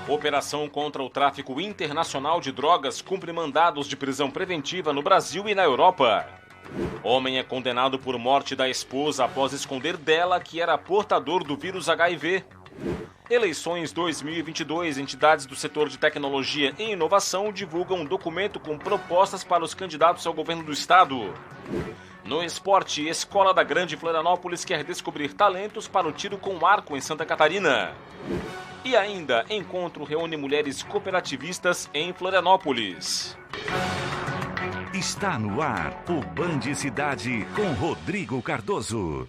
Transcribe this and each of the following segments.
Operação contra o tráfico internacional de drogas cumpre mandados de prisão preventiva no Brasil e na Europa. Homem é condenado por morte da esposa após esconder dela que era portador do vírus HIV. Eleições 2022, entidades do setor de tecnologia e inovação divulgam um documento com propostas para os candidatos ao governo do estado. No esporte, Escola da Grande Florianópolis quer descobrir talentos para o tiro com arco em Santa Catarina. E ainda, encontro reúne mulheres cooperativistas em Florianópolis. Está no ar o Band Cidade com Rodrigo Cardoso.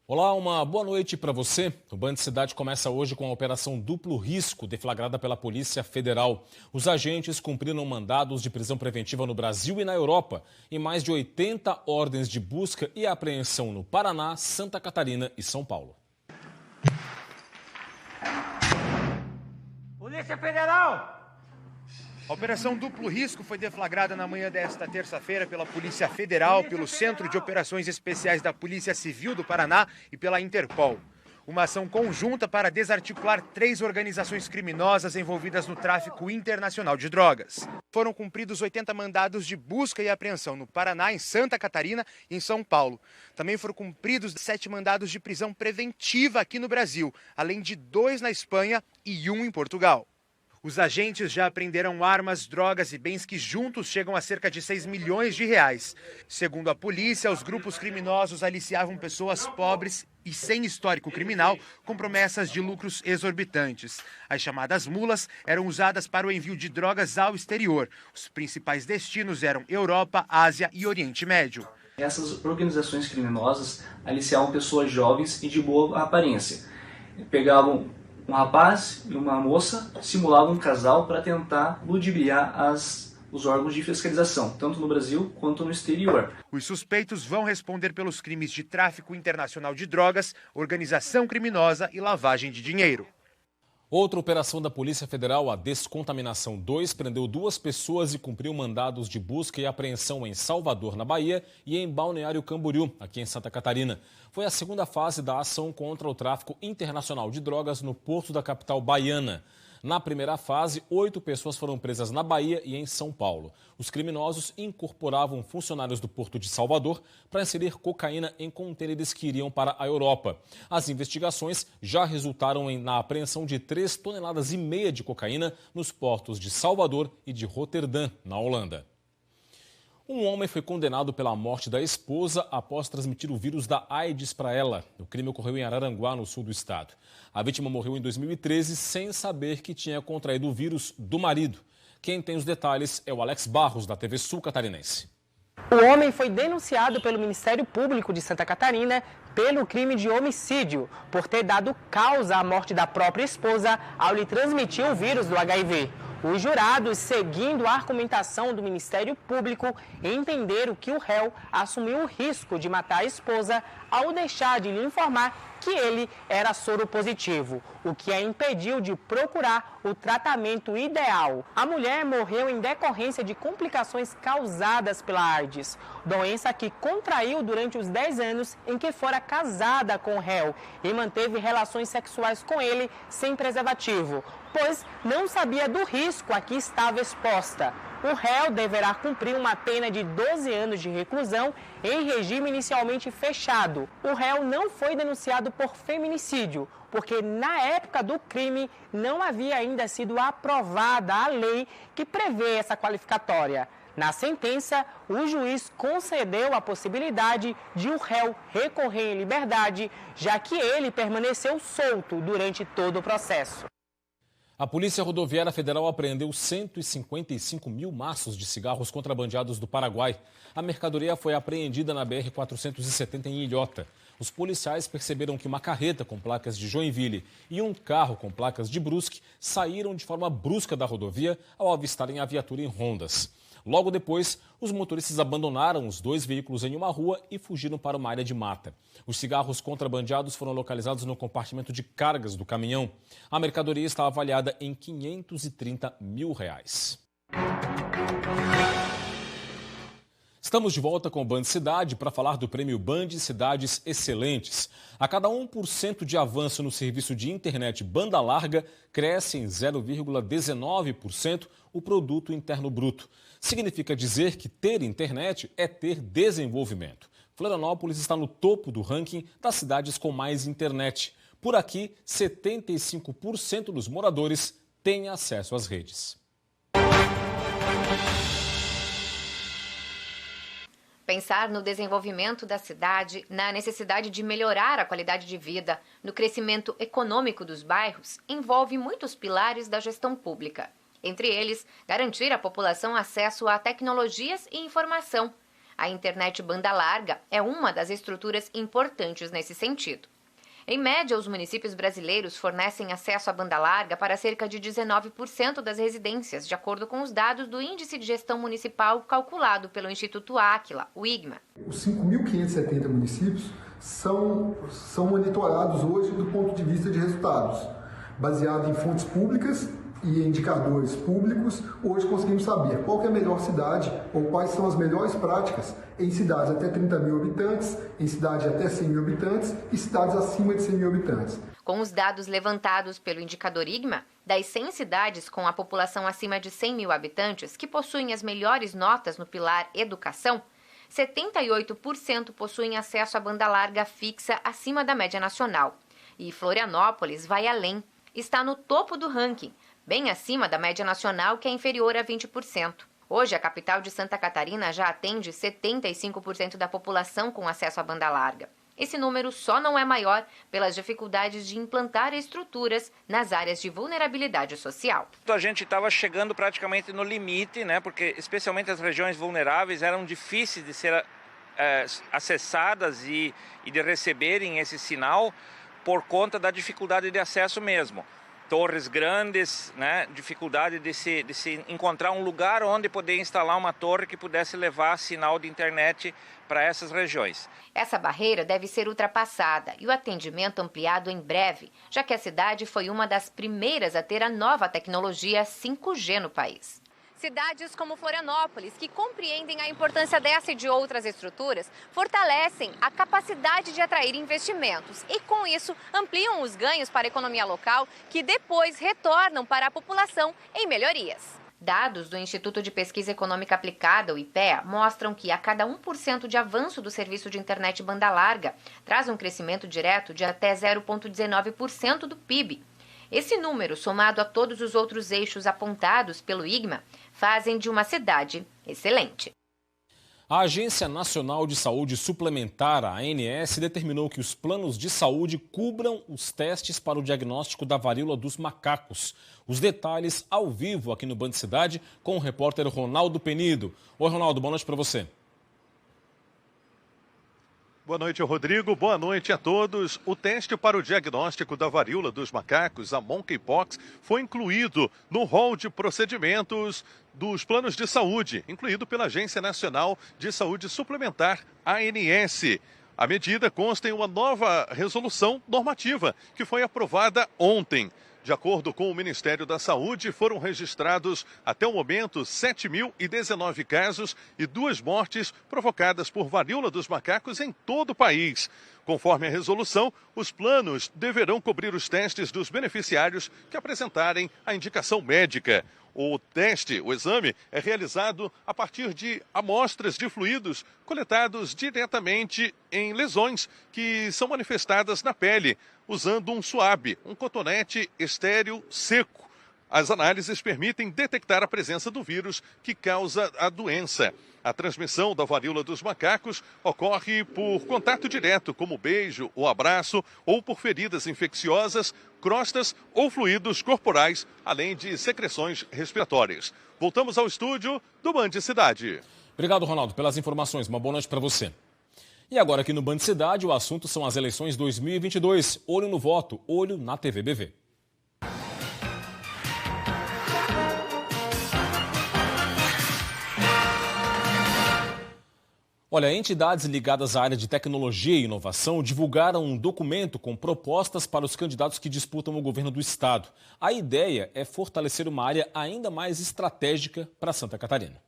Olá, uma boa noite para você. O Band Cidade começa hoje com a Operação Duplo Risco, deflagrada pela Polícia Federal. Os agentes cumpriram mandados de prisão preventiva no Brasil e na Europa, e mais de 80 ordens de busca e apreensão no Paraná, Santa Catarina e São Paulo. Polícia Federal! A Operação Duplo Risco foi deflagrada na manhã desta terça-feira pela Polícia Federal, pelo Centro de Operações Especiais da Polícia Civil do Paraná e pela Interpol. Uma ação conjunta para desarticular 3 organizações criminosas envolvidas no tráfico internacional de drogas. Foram cumpridos 80 mandados de busca e apreensão no Paraná, em Santa Catarina e em São Paulo. Também foram cumpridos 7 mandados de prisão preventiva aqui no Brasil, além de 2 na Espanha e 1 em Portugal. Os agentes já apreenderam armas, drogas e bens que juntos chegam a cerca de 6 milhões de reais. Segundo a polícia, os grupos criminosos aliciavam pessoas pobres e sem histórico criminal, com promessas de lucros exorbitantes. As chamadas mulas eram usadas para o envio de drogas ao exterior. Os principais destinos eram Europa, Ásia e Oriente Médio. Essas organizações criminosas aliciavam pessoas jovens e de boa aparência. Pegavam um rapaz e uma moça, simulavam um casal para tentar ludibriar os órgãos de fiscalização, tanto no Brasil quanto no exterior. Os suspeitos vão responder pelos crimes de tráfico internacional de drogas, organização criminosa e lavagem de dinheiro. Outra operação da Polícia Federal, a Descontaminação 2, prendeu 2 pessoas e cumpriu mandados de busca e apreensão em Salvador, na Bahia, e em Balneário Camboriú, aqui em Santa Catarina. Foi a segunda fase da ação contra o tráfico internacional de drogas no porto da capital baiana. Na primeira fase, 8 pessoas foram presas na Bahia e em São Paulo. Os criminosos incorporavam funcionários do Porto de Salvador para inserir cocaína em contêineres que iriam para a Europa. As investigações já resultaram na apreensão de 3,5 toneladas de cocaína nos portos de Salvador e de Roterdã, na Holanda. Um homem foi condenado pela morte da esposa após transmitir o vírus da AIDS para ela. O crime ocorreu em Araranguá, no sul do estado. A vítima morreu em 2013 sem saber que tinha contraído o vírus do marido. Quem tem os detalhes é o Alex Barros, da TV Sul Catarinense. O homem foi denunciado pelo Ministério Público de Santa Catarina pelo crime de homicídio, por ter dado causa à morte da própria esposa ao lhe transmitir o vírus do HIV. Os jurados, seguindo a argumentação do Ministério Público, entenderam que o réu assumiu o risco de matar a esposa ao deixar de lhe informar que ele era soro positivo, o que a impediu de procurar o tratamento ideal. A mulher morreu em decorrência de complicações causadas pela AIDS, doença que contraiu durante os 10 anos em que fora casada com o réu e manteve relações sexuais com ele sem preservativo, pois não sabia do risco a que estava exposta. O réu deverá cumprir uma pena de 12 anos de reclusão em regime inicialmente fechado. O réu não foi denunciado por feminicídio, porque na época do crime não havia ainda sido aprovada a lei que prevê essa qualificatória. Na sentença, o juiz concedeu a possibilidade de o réu recorrer em liberdade, já que ele permaneceu solto durante todo o processo. A Polícia Rodoviária Federal apreendeu 155 mil maços de cigarros contrabandeados do Paraguai. A mercadoria foi apreendida na BR-470 em Ilhota. Os policiais perceberam que uma carreta com placas de Joinville e um carro com placas de Brusque saíram de forma brusca da rodovia ao avistarem a viatura em rondas. Logo depois, os motoristas abandonaram os 2 veículos em uma rua e fugiram para uma área de mata. Os cigarros contrabandeados foram localizados no compartimento de cargas do caminhão. A mercadoria está avaliada em R$530 mil. Estamos de volta com o Band Cidade para falar do prêmio Band Cidades Excelentes. A cada 1% de avanço no serviço de internet banda larga, cresce em 0,19% o produto interno bruto. Significa dizer que ter internet é ter desenvolvimento. Florianópolis está no topo do ranking das cidades com mais internet. Por aqui, 75% dos moradores têm acesso às redes. Pensar no desenvolvimento da cidade, na necessidade de melhorar a qualidade de vida, no crescimento econômico dos bairros, envolve muitos pilares da gestão pública. Entre eles, garantir à população acesso a tecnologias e informação. A internet banda larga é uma das estruturas importantes nesse sentido. Em média, os municípios brasileiros fornecem acesso à banda larga para cerca de 19% das residências, de acordo com os dados do Índice de Gestão Municipal calculado pelo Instituto Áquila, o IGMA. Os 5.570 municípios são monitorados hoje do ponto de vista de resultados. Baseado em fontes públicas e indicadores públicos, hoje conseguimos saber qual que é a melhor cidade ou quais são as melhores práticas em cidades até 30 mil habitantes, em cidades até 100 mil habitantes e cidades acima de 100 mil habitantes. Com os dados levantados pelo indicador IGMA, das 100 cidades com a população acima de 100 mil habitantes que possuem as melhores notas no pilar educação, 78% possuem acesso à banda larga fixa acima da média nacional. E Florianópolis vai além, está no topo do ranking, bem acima da média nacional, que é inferior a 20%. Hoje, a capital de Santa Catarina já atende 75% da população com acesso à banda larga. Esse número só não é maior pelas dificuldades de implantar estruturas nas áreas de vulnerabilidade social. A gente estava chegando praticamente no limite, né? Porque especialmente as regiões vulneráveis eram difíceis de ser acessadas e de receberem esse sinal por conta da dificuldade de acesso mesmo. Torres grandes, né? Dificuldade de se encontrar um lugar onde poder instalar uma torre que pudesse levar sinal de internet para essas regiões. Essa barreira deve ser ultrapassada e o atendimento ampliado em breve, já que a cidade foi uma das primeiras a ter a nova tecnologia 5G no país. Cidades como Florianópolis, que compreendem a importância dessa e de outras estruturas, fortalecem a capacidade de atrair investimentos e, com isso, ampliam os ganhos para a economia local, que depois retornam para a população em melhorias. Dados do Instituto de Pesquisa Econômica Aplicada, o IPEA, mostram que a cada 1% de avanço do serviço de internet banda larga traz um crescimento direto de até 0,19% do PIB. Esse número, somado a todos os outros eixos apontados pelo IGMA, fazem de uma cidade excelente. A Agência Nacional de Saúde Suplementar, a ANS, determinou que os planos de saúde cubram os testes para o diagnóstico da varíola dos macacos. Os detalhes ao vivo aqui no Band Cidade com o repórter Ronaldo Penido. Oi, Ronaldo, boa noite para você. Boa noite, Rodrigo. Boa noite a todos. O teste para o diagnóstico da varíola dos macacos, a Monkeypox, foi incluído no rol de procedimentos dos planos de saúde, incluído pela Agência Nacional de Saúde Suplementar, ANS. A medida consta em uma nova resolução normativa que foi aprovada ontem. De acordo com o Ministério da Saúde, foram registrados até o momento 7.019 casos e 2 mortes provocadas por varíola dos macacos em todo o país. Conforme a resolução, os planos deverão cobrir os testes dos beneficiários que apresentarem a indicação médica. O teste, o exame, é realizado a partir de amostras de fluidos coletados diretamente em lesões que são manifestadas na pele, usando um suave, um cotonete estéril seco. As análises permitem detectar a presença do vírus que causa a doença. A transmissão da varíola dos macacos ocorre por contato direto, como beijo ou abraço, ou por feridas infecciosas, crostas ou fluidos corporais, além de secreções respiratórias. Voltamos ao estúdio do Band Cidade. Obrigado, Ronaldo, pelas informações. Uma boa noite para você. E agora aqui no Band Cidade, o assunto são as eleições 2022. Olho no voto, olho na TV BV. Olha, entidades ligadas à área de tecnologia e inovação divulgaram um documento com propostas para os candidatos que disputam o governo do estado. A ideia é fortalecer uma área ainda mais estratégica para Santa Catarina.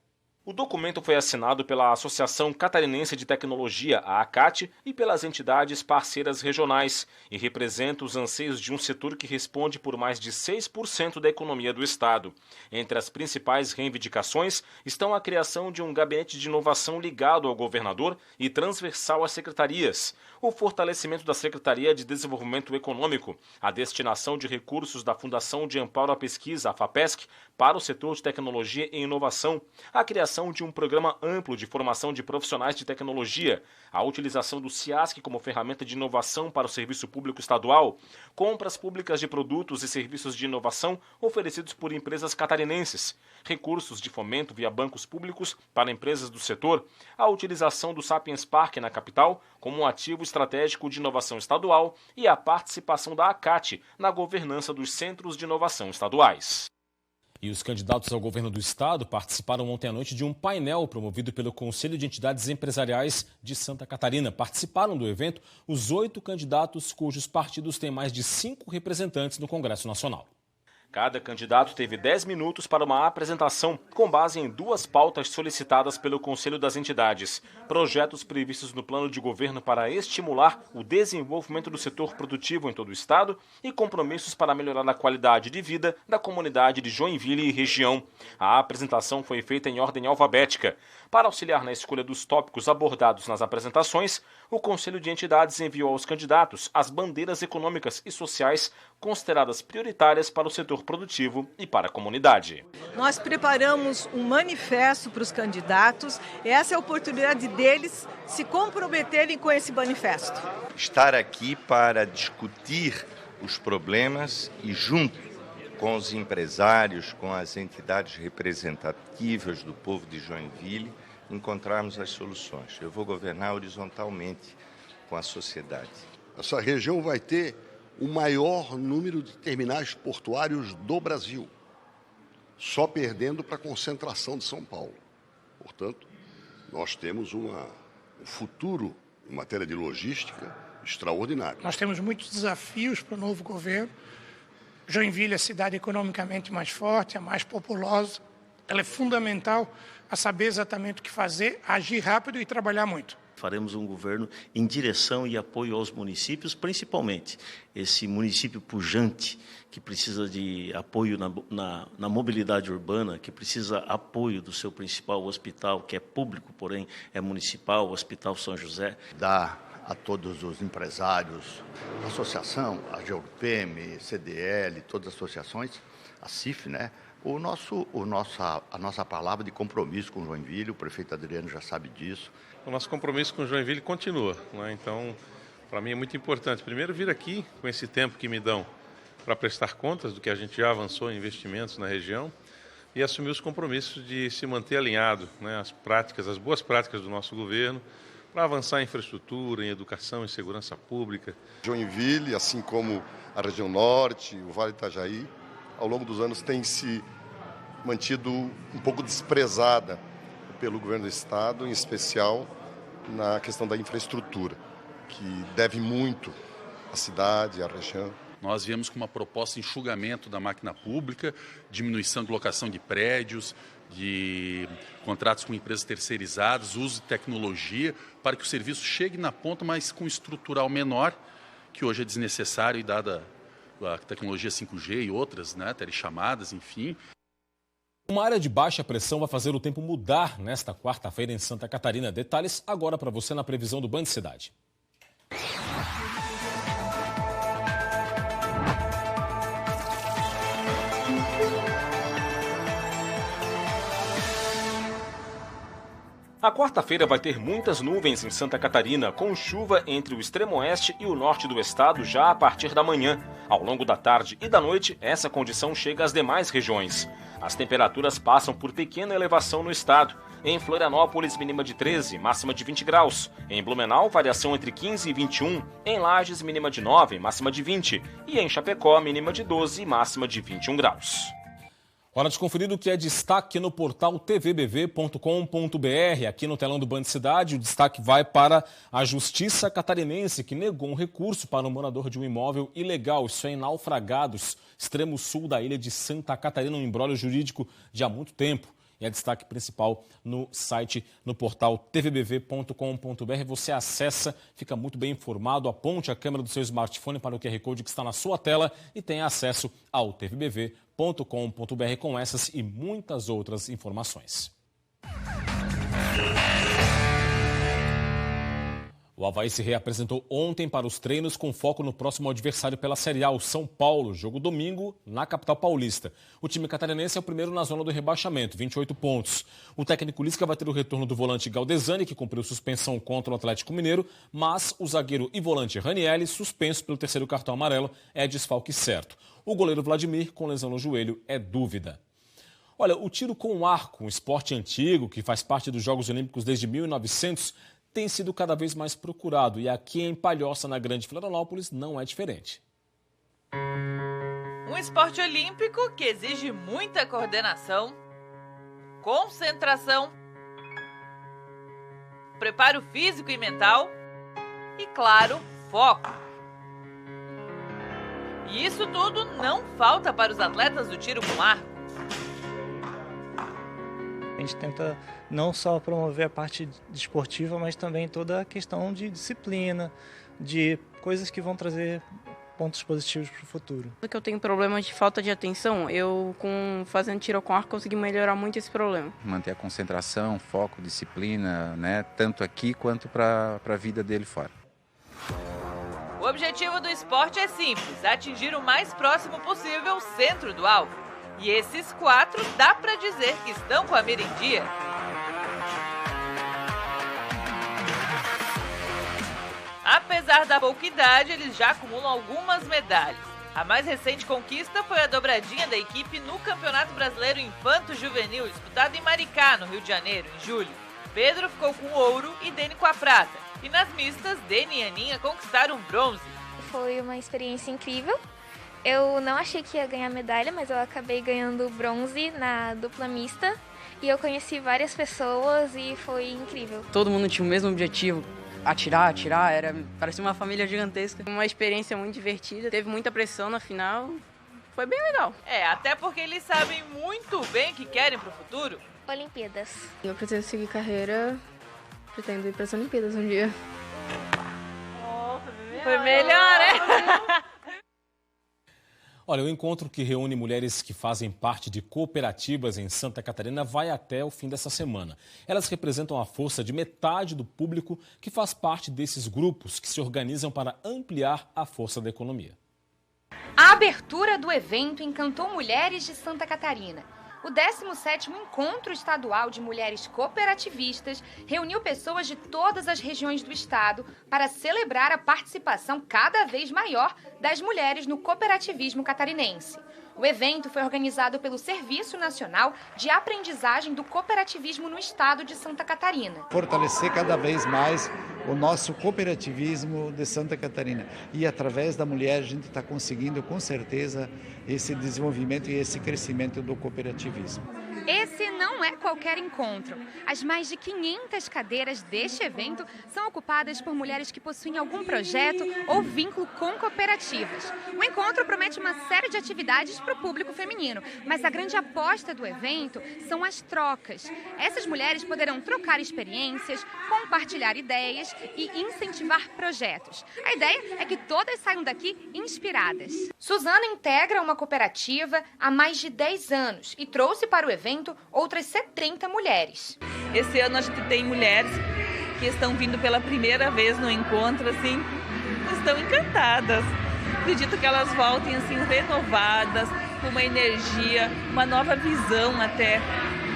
O documento foi assinado pela Associação Catarinense de Tecnologia, a ACAT, e pelas entidades parceiras regionais e representa os anseios de um setor que responde por mais de 6% da economia do Estado. Entre as principais reivindicações estão a criação de um gabinete de inovação ligado ao governador e transversal às secretarias, o fortalecimento da Secretaria de Desenvolvimento Econômico, a destinação de recursos da Fundação de Amparo à Pesquisa, a FAPESC, para o setor de tecnologia e inovação, a criação de um programa amplo de formação de profissionais de tecnologia, a utilização do CIASC como ferramenta de inovação para o serviço público estadual, compras públicas de produtos e serviços de inovação oferecidos por empresas catarinenses, recursos de fomento via bancos públicos para empresas do setor, a utilização do Sapiens Park na capital como um ativo estratégico de inovação estadual e a participação da ACAT na governança dos centros de inovação estaduais. E os candidatos ao governo do estado participaram ontem à noite de um painel promovido pelo Conselho de Entidades Empresariais de Santa Catarina. Participaram do evento os 8 candidatos cujos partidos têm mais de 5 representantes no Congresso Nacional. Cada candidato teve 10 minutos para uma apresentação com base em 2 pautas solicitadas pelo Conselho das Entidades. Projetos previstos no plano de governo para estimular o desenvolvimento do setor produtivo em todo o estado e compromissos para melhorar a qualidade de vida da comunidade de Joinville e região. A apresentação foi feita em ordem alfabética. Para auxiliar na escolha dos tópicos abordados nas apresentações, o Conselho de Entidades enviou aos candidatos as bandeiras econômicas e sociais consideradas prioritárias para o setor produtivo e para a comunidade. Nós preparamos um manifesto para os candidatos e essa é a oportunidade deles se comprometerem com esse manifesto. Estar aqui para discutir os problemas e junto com os empresários, com as entidades representativas do povo de Joinville, encontrarmos as soluções. Eu vou governar horizontalmente com a sociedade. Essa região vai ter o maior número de terminais portuários do Brasil, só perdendo para a concentração de São Paulo. Portanto, nós temos um futuro em matéria de logística extraordinário. Nós temos muitos desafios para o novo governo. Joinville é a cidade economicamente mais forte, a mais populosa. Ela é fundamental a saber exatamente o que fazer, agir rápido e trabalhar muito. Faremos um governo em direção e apoio aos municípios, principalmente esse município pujante, que precisa de apoio na mobilidade urbana, que precisa apoio do seu principal hospital, que é público, porém é municipal, o Hospital São José. Dá a todos os empresários, a associação, a GEURPEM, CDL, todas as associações, a CIF, né? A nossa palavra de compromisso com Joinville, o prefeito Adriano já sabe disso. O nosso compromisso com Joinville continua, né? Então, para mim é muito importante, primeiro, vir aqui com esse tempo que me dão para prestar contas do que a gente já avançou em investimentos na região e assumir os compromissos de se manter alinhado, né, as boas práticas do nosso governo, para avançar em infraestrutura, em educação, em segurança pública. Joinville, assim como a região norte, o Vale do Itajaí, ao longo dos anos tem se mantido um pouco desprezada pelo governo do estado, em especial na questão da infraestrutura, que deve muito à cidade, à região. Nós viemos com uma proposta de enxugamento da máquina pública, diminuição de locação de prédios, de contratos com empresas terceirizadas, uso de tecnologia, para que o serviço chegue na ponta, mas com estrutural menor, que hoje é desnecessário e dada a tecnologia 5G e outras, né, telechamadas, enfim. Uma área de baixa pressão vai fazer o tempo mudar nesta quarta-feira em Santa Catarina. Detalhes agora para você na previsão do Band Cidade. A quarta-feira vai ter muitas nuvens em Santa Catarina, com chuva entre o extremo oeste e o norte do estado já a partir da manhã. Ao longo da tarde e da noite, essa condição chega às demais regiões. As temperaturas passam por pequena elevação no estado. Em Florianópolis, mínima de 13, máxima de 20 graus. Em Blumenau, variação entre 15 e 21. Em Lages, mínima de 9, máxima de 20. E em Chapecó, mínima de 12, máxima de 21 graus. Hora de conferir o que é destaque no portal tvbv.com.br. Aqui no telão do Band Cidade, o destaque vai para a Justiça Catarinense, que negou um recurso para um morador de um imóvel ilegal. Isso é em Naufragados, extremo sul da ilha de Santa Catarina, um imbróglio jurídico de há muito tempo. E a destaque principal no site, no portal tvbv.com.br. Você acessa, fica muito bem informado, aponte a câmera do seu smartphone para o QR Code que está na sua tela e tenha acesso ao tvbv.com.br com essas e muitas outras informações. O Avaí se reapresentou ontem para os treinos com foco no próximo adversário pela Série A, o São Paulo. Jogo domingo na capital paulista. O time catarinense é o primeiro na zona do rebaixamento, 28 pontos. O técnico Lisca vai ter o retorno do volante Galdesani, que cumpriu suspensão contra o Atlético Mineiro, mas o zagueiro e volante Ranielli, suspenso pelo terceiro cartão amarelo, é desfalque certo. O goleiro Vladimir, com lesão no joelho, é dúvida. Olha, o tiro com arco, um esporte antigo que faz parte dos Jogos Olímpicos desde 1900, tem sido cada vez mais procurado e aqui em Palhoça, na Grande Florianópolis, não é diferente. Um esporte olímpico que exige muita coordenação, concentração, preparo físico e mental e, claro, foco. E isso tudo não falta para os atletas do tiro com arco. A gente tenta não só promover a parte desportiva, mas também toda a questão de disciplina, de coisas que vão trazer pontos positivos para o futuro. Porque eu tenho problema de falta de atenção, fazendo tiro com arco, consegui melhorar muito esse problema. Manter a concentração, foco, disciplina, né, tanto aqui quanto para a vida dele fora. O objetivo do esporte é simples, atingir o mais próximo possível o centro do alvo. E esses 4 dá para dizer que estão com a mira em dia. Apesar da pouca idade, eles já acumulam algumas medalhas. A mais recente conquista foi a dobradinha da equipe no Campeonato Brasileiro Infanto-Juvenil, disputado em Maricá, no Rio de Janeiro, em julho. Pedro ficou com o ouro e Dene com a prata. E nas mistas, Dene e Aninha conquistaram bronze. Foi uma experiência incrível. Eu não achei que ia ganhar medalha, mas eu acabei ganhando bronze na dupla mista. E eu conheci várias pessoas e foi incrível. Todo mundo tinha o mesmo objetivo, atirar, parecia uma família gigantesca. Uma experiência muito divertida, teve muita pressão na final, foi bem legal. Até porque eles sabem muito bem o que querem pro futuro. Olimpíadas. Eu pretendo seguir carreira, pretendo ir para as Olimpíadas um dia. Foi melhor, né? Olha, o encontro que reúne mulheres que fazem parte de cooperativas em Santa Catarina vai até o fim dessa semana. Elas representam a força de metade do público que faz parte desses grupos que se organizam para ampliar a força da economia. A abertura do evento encantou mulheres de Santa Catarina. O 17º Encontro Estadual de Mulheres Cooperativistas reuniu pessoas de todas as regiões do estado para celebrar a participação cada vez maior das mulheres no cooperativismo catarinense. O evento foi organizado pelo Serviço Nacional de Aprendizagem do Cooperativismo no estado de Santa Catarina. Fortalecer cada vez mais o nosso cooperativismo de Santa Catarina. E através da mulher a gente está conseguindo com certeza esse desenvolvimento e esse crescimento do cooperativismo. Esse não é qualquer encontro. As mais de 500 cadeiras deste evento são ocupadas por mulheres que possuem algum projeto ou vínculo com cooperativas. O encontro promete uma série de atividades para o público feminino, mas a grande aposta do evento são as trocas. Essas mulheres poderão trocar experiências, compartilhar ideias e incentivar projetos. A ideia é que todas saiam daqui inspiradas. Suzana integra uma cooperativa há mais de 10 anos e trouxe para o evento outras 70 mulheres. Esse ano a gente tem mulheres que estão vindo pela primeira vez no encontro, assim, estão encantadas. Acredito que elas voltem assim renovadas, com uma energia, uma nova visão até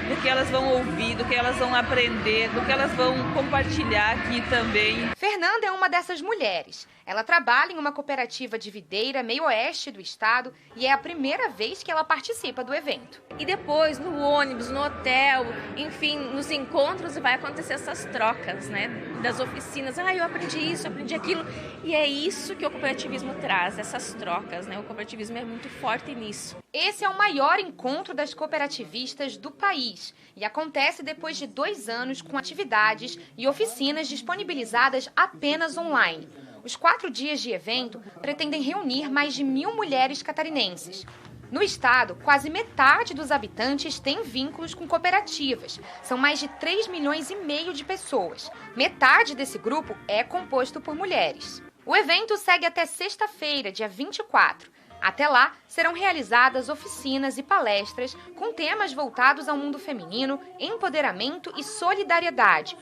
do que elas vão ouvir, do que elas vão aprender, do que elas vão compartilhar aqui também. Fernanda é uma dessas mulheres. Ela trabalha em uma cooperativa de Videira, meio oeste do estado, e é a primeira vez que ela participa do evento. E depois, no ônibus, no hotel, enfim, nos encontros, vai acontecer essas trocas, né? Das oficinas. Eu aprendi isso, eu aprendi aquilo. E é isso que o cooperativismo traz, essas trocas, né? O cooperativismo é muito forte nisso. Esse é o maior encontro das cooperativistas do país e acontece depois de 2 anos com atividades e oficinas disponibilizadas apenas online. Os 4 dias de evento pretendem reunir mais de 1.000 mulheres catarinenses. No estado, quase metade dos habitantes tem vínculos com cooperativas. São mais de 3,5 milhões de pessoas. Metade desse grupo é composto por mulheres. O evento segue até sexta-feira, dia 24. Até lá, serão realizadas oficinas e palestras com temas voltados ao mundo feminino, empoderamento e solidariedade.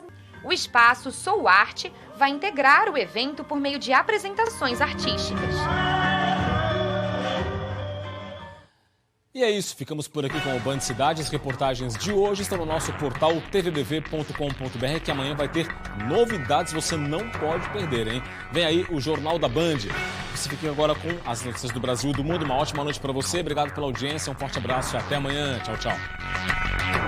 O espaço Sou Arte vai integrar o evento por meio de apresentações artísticas. E é isso, ficamos por aqui com o Band Cidade. As reportagens de hoje estão no nosso portal tvbv.com.br, que amanhã vai ter novidades, você não pode perder, hein? Vem aí o Jornal da Band. Você fica agora com as notícias do Brasil e do mundo. Uma ótima noite para você, obrigado pela audiência, um forte abraço e até amanhã. Tchau, tchau.